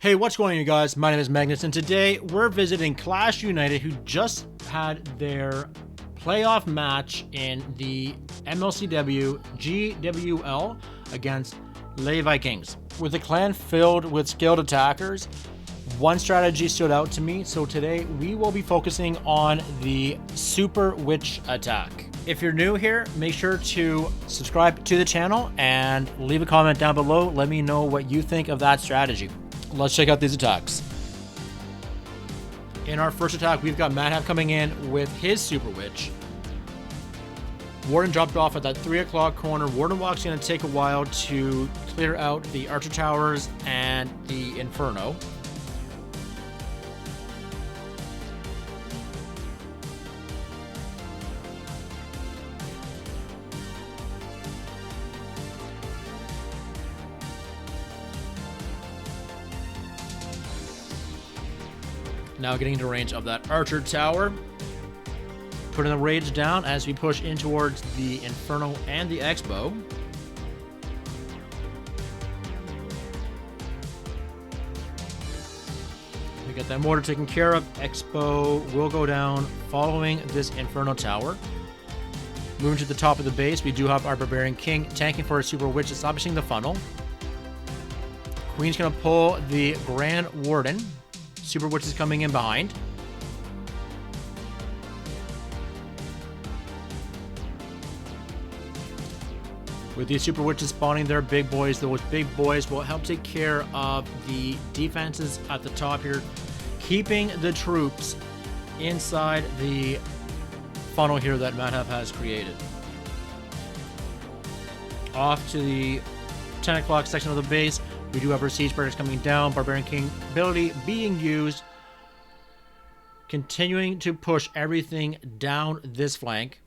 Hey, what's going on, you guys? My name is Magnus, and today we're visiting ClashUnited, who just had their playoff match in the MLCW GWL against Vikings. With a clan filled with skilled attackers, one strategy stood out to me, so today we will be focusing on the Super Witch attack. If you're new here, make sure to subscribe to the channel and leave a comment down below. Let me know what you think of that strategy. Let's check out these attacks. In our first attack, we've got Magnus coming in with his Super Witch. Warden dropped off at that 3 o'clock corner. Warden Walk's going to take a while to clear out the Archer Towers and the Inferno. Now getting into range of that Archer Tower. Putting the rage down as we push in towards the Inferno and the Expo. We get that mortar taken care of. Expo will go down following this Inferno Tower. Moving to the top of the base, we do have our Barbarian King tanking for a Super Witch, establishing the funnel. Queen's going to pull the Grand Warden. Super Witch is coming in behind. With these Super Witches spawning their big boys, those big boys will help take care of the defenses at the top here, keeping the troops inside the funnel here that Magnus has created. Off to the 10 o'clock section of the base, we do have our Siege Breakers coming down. Barbarian King ability being used. Continuing to push everything down this flank.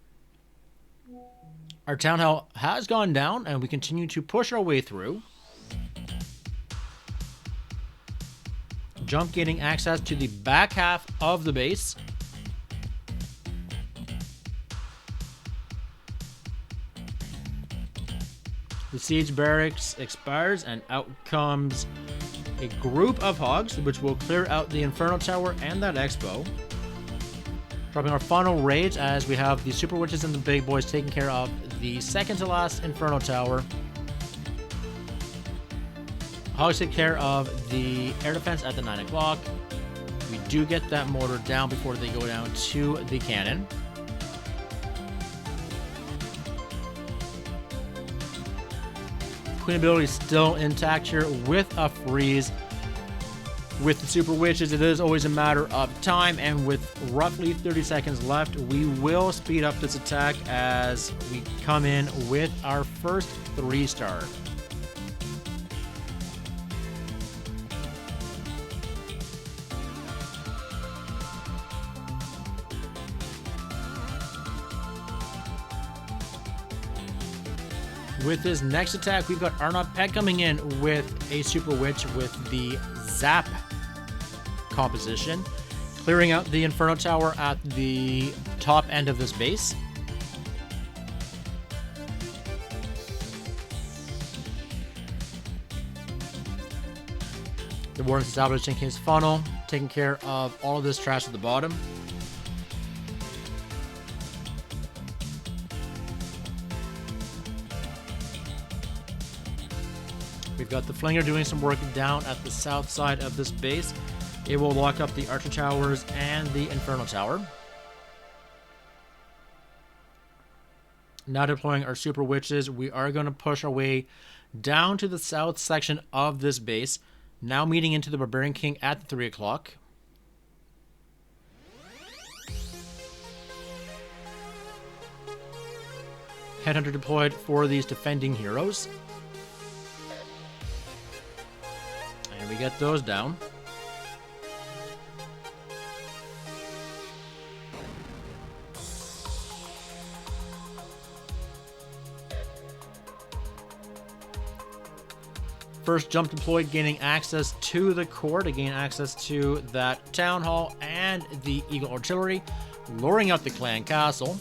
Our Town Hall has gone down, and we continue to push our way through. Jump gaining access to the back half of the base. The Siege Barracks expires, and out comes a group of Hogs, which will clear out the Inferno Tower and that Expo. Dropping our final rage as we have the Super Witches and the big boys taking care of the second to last Inferno Tower. Hogs take care of the air defense at the 9 o'clock. We do get that mortar down before they go down to the cannon. Queen ability still intact here with a freeze. With the Super Witches, it is always a matter of time, and with roughly 30 seconds left, we will speed up this attack as we come in with our first 3-star. With this next attack, we've got Arnott Pet coming in with a Super Witch with the Zap composition, clearing out the Inferno Tower at the top end of this base. The Warden's establishing his funnel, taking care of all of this trash at the bottom. We've got the Flinger doing some work down at the south side of this base. It will lock up the Archer Towers and the Inferno Tower. Now deploying our Super Witches, we are going to push our way down to the south section of this base. Now meeting into the Barbarian King at the 3 o'clock. Headhunter deployed for these defending heroes. And we get those down. First jump deployed, gaining access to the core to gain access to that Town Hall and the Eagle Artillery, luring out the Clan Castle.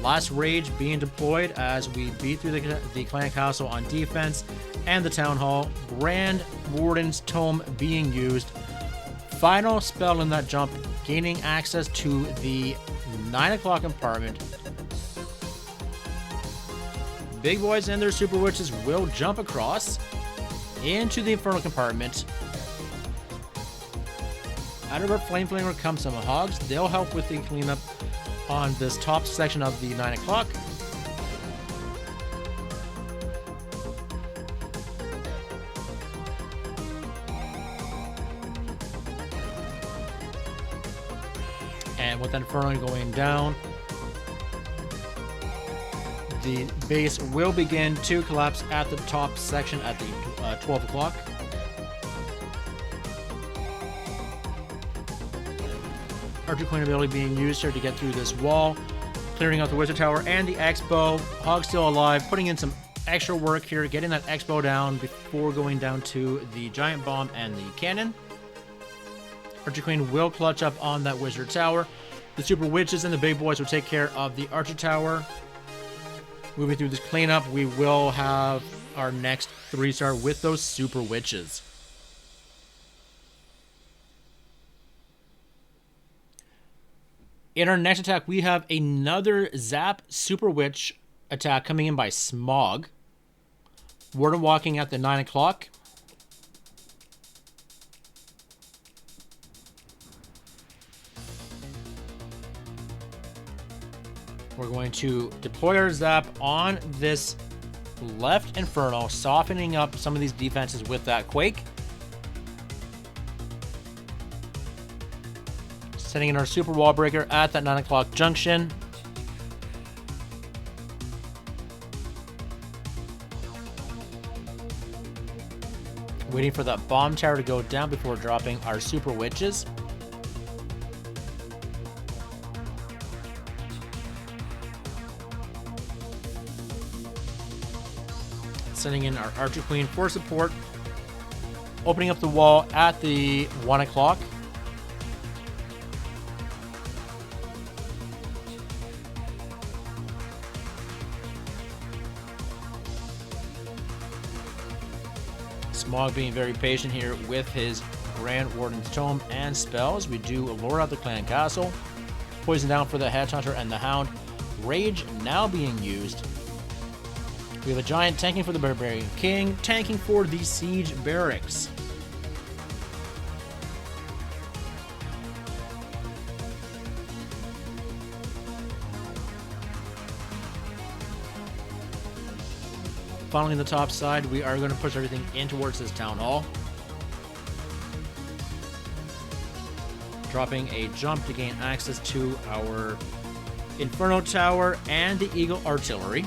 Last Rage being deployed as we beat through the Clan Castle on defense and the Town Hall. Grand Warden's Tome being used. Final spell in that jump, gaining access to the 9 o'clock compartment. Big boys and their super witches will jump across into the infernal compartment. Out of our flame flamer comes some hogs. They'll help with the cleanup on this top section of the 9 o'clock. And with that inferno going down, the base will begin to collapse at the top section at the 12 o'clock. Archer Queen ability being used here to get through this wall, clearing out the Wizard Tower and the X-Bow. Hog still alive, putting in some extra work here, getting that X-Bow down before going down to the Giant Bomb and the Cannon. Archer Queen will clutch up on that Wizard Tower. The Super Witches and the Big Boys will take care of the Archer Tower. Moving through this cleanup, we will have our next 3-star with those Super Witches. In our next attack, we have another Zap Super Witch attack coming in by Smog. Warden walking at the 9 o'clock. We're going to deploy our Zap on this left Inferno, softening up some of these defenses with that Quake. Setting in our Super Wall Breaker at that 9 o'clock junction. Waiting for that Bomb Tower to go down before dropping our Super Witches. Sending in our Archer Queen for support. Opening up the wall at the 1 o'clock. Smog being very patient here with his Grand Warden's Tome and spells. We do lure out the Clan Castle. Poison down for the Headhunter and the Hound. Rage now being used. We have a Giant tanking for the Barbarian King, tanking for the Siege Barracks. Finally, on the top side, we are going to push everything in towards this Town Hall. Dropping a jump to gain access to our Inferno Tower and the Eagle Artillery.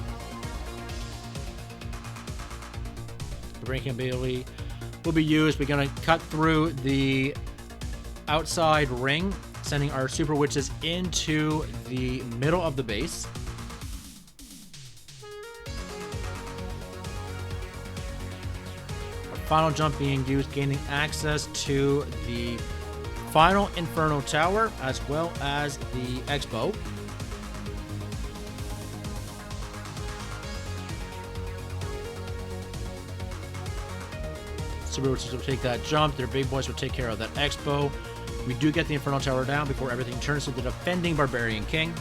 The breaking ability will be used. We're going to cut through the outside ring, sending our Super Witches into the middle of the base. Final jump being used, gaining access to the final Inferno Tower as well as the X-Bow. Super Witches will take that jump. Their big boys will take care of that X-Bow. We do get the Inferno Tower down before everything turns to the defending Barbarian King.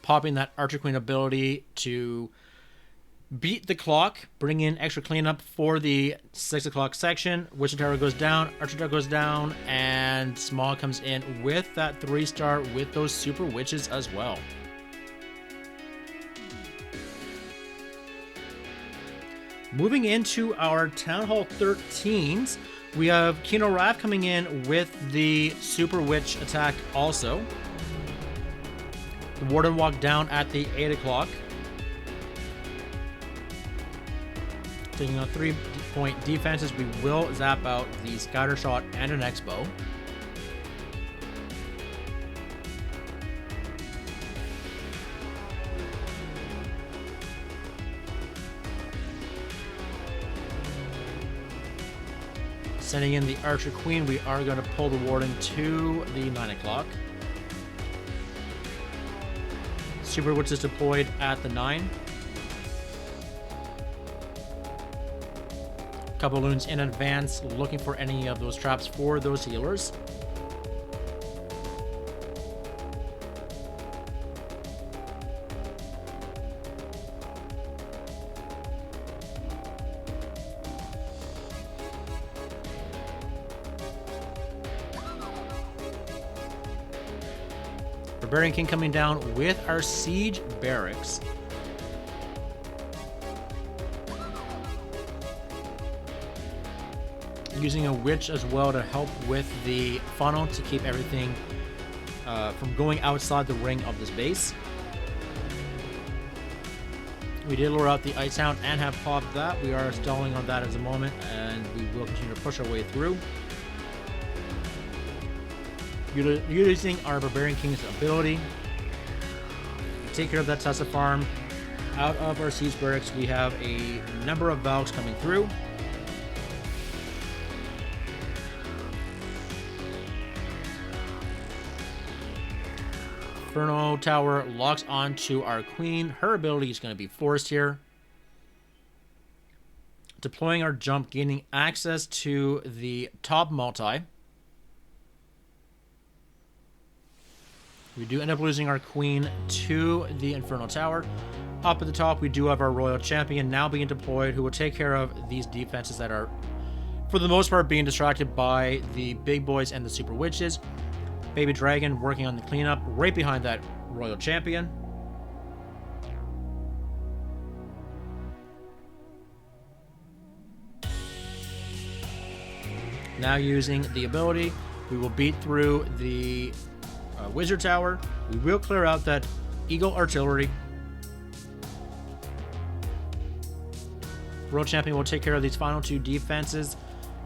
Popping that Archer Queen ability to beat the clock, bring in extra cleanup for the 6 o'clock section. Witcher Tower goes down, Archer Tower goes down, and Smog comes in with that 3-star with those Super Witches as well. Moving into our Town Hall 13s, we have Kino Raff coming in with the Super Witch attack also. The Warden walked down at the 8 o'clock. Taking on 3-point defenses, we will zap out the Scatter Shot and an X-Bow. Sending in the Archer Queen, we are going to pull the Warden to the 9 o'clock. Super Witch is deployed at the 9. Couple loons in advance, looking for any of those traps for those healers. Barbarian King coming down with our siege barracks. Using a witch as well to help with the funnel to keep everything from going outside the ring of this base. We did lure out the Ice Hound and have popped that. We are stalling on that at the moment, and we will continue to push our way through. Using our Barbarian King's ability to take care of that Tesla farm. Out of our siege barracks, we have a number of Valks coming through. Inferno Tower locks onto our Queen. Her ability is going to be forced here. Deploying our jump, gaining access to the top multi. We do end up losing our Queen to the Inferno Tower. Up at the top, we do have our Royal Champion now being deployed, who will take care of these defenses that are, for the most part, being distracted by the big boys and the Super Witches. Baby Dragon working on the cleanup right behind that Royal Champion. Now using the ability, we will beat through the Wizard Tower. We will clear out that Eagle Artillery. Royal Champion will take care of these final two defenses,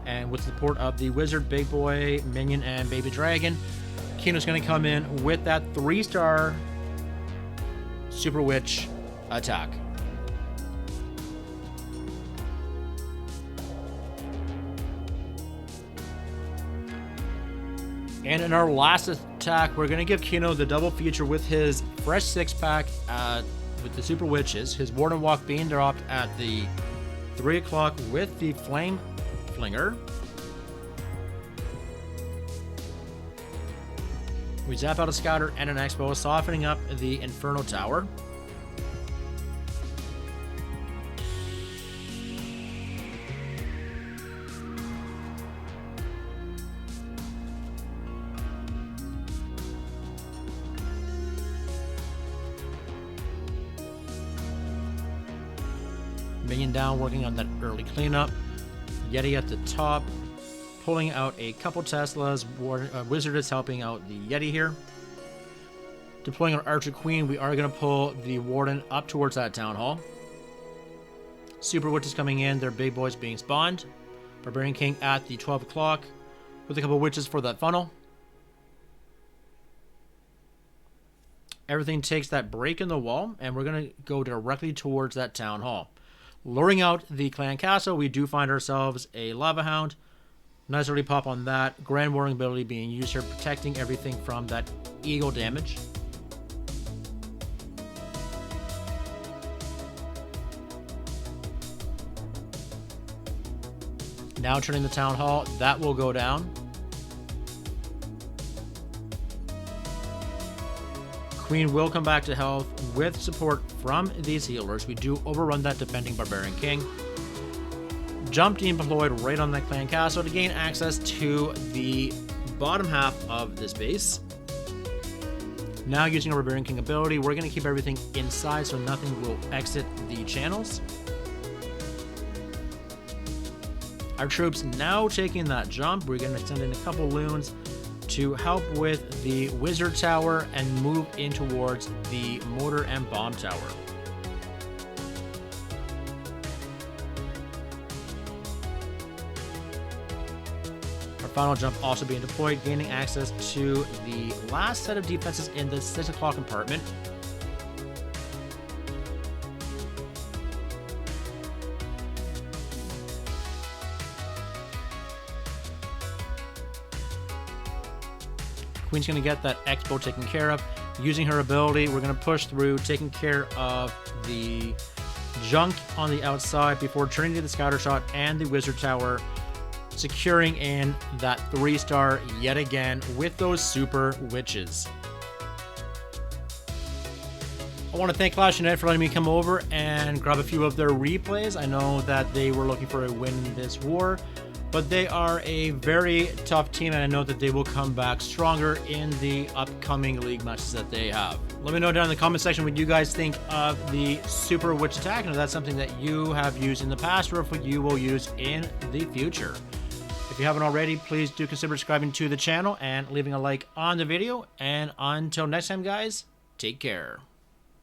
and with the support of the Wizard, Big Boy, Minion, and Baby Dragon, Kino's going to come in with that 3-star Super Witch attack. And in our last attack, we're going to give Kino the double feature with his fresh 6-pack with the Super Witches. His Warden Walk being dropped at the 3 o'clock with the Flame Flinger. We zap out a Scouter and an Expo, softening up the Inferno Tower. Minion down, working on that early cleanup. Yeti at the top, pulling out a couple Teslas. Wizard is helping out the Yeti here. Deploying our Archer Queen, we are going to pull the Warden up towards that Town Hall. Super Witch is coming in, their big boys being spawned. Barbarian King at the 12 o'clock with a couple Witches for that funnel. Everything takes that break in the wall, and we're going to go directly towards that Town Hall. Luring out the Clan Castle, we do find ourselves a Lava Hound. Nice early pop on that. Grand Warring ability being used here, protecting everything from that Eagle damage. Now turning the Town Hall, that will go down. Queen will come back to health with support from these healers. We do overrun that defending Barbarian King. Jump team deployed right on that Clan Castle to gain access to the bottom half of this base. Now using our Barbarian King ability, we're going to keep everything inside so nothing will exit the channels. Our troops now taking that jump. We're going to send in a couple loons to help with the Wizard Tower and move in towards the Mortar and Bomb Tower. Our final jump also being deployed, gaining access to the last set of defenses in the 6 o'clock compartment. Queen's going to get that Expo taken care of. Using her ability, we're going to push through, taking care of the junk on the outside before turning to the scatter shot and the wizard tower, securing in that 3-star yet again with those super witches. I want to thank ClashUnited for letting me come over and grab a few of their replays. I know that they were looking for a win in this war, but they are a very tough team, and I know that they will come back stronger in the upcoming league matches that they have. Let me know down in the comment section what you guys think of the Super Witch Attack, and if that's something that you have used in the past or if what you will use in the future. If you haven't already, please do consider subscribing to the channel and leaving a like on the video. And until next time, guys, take care.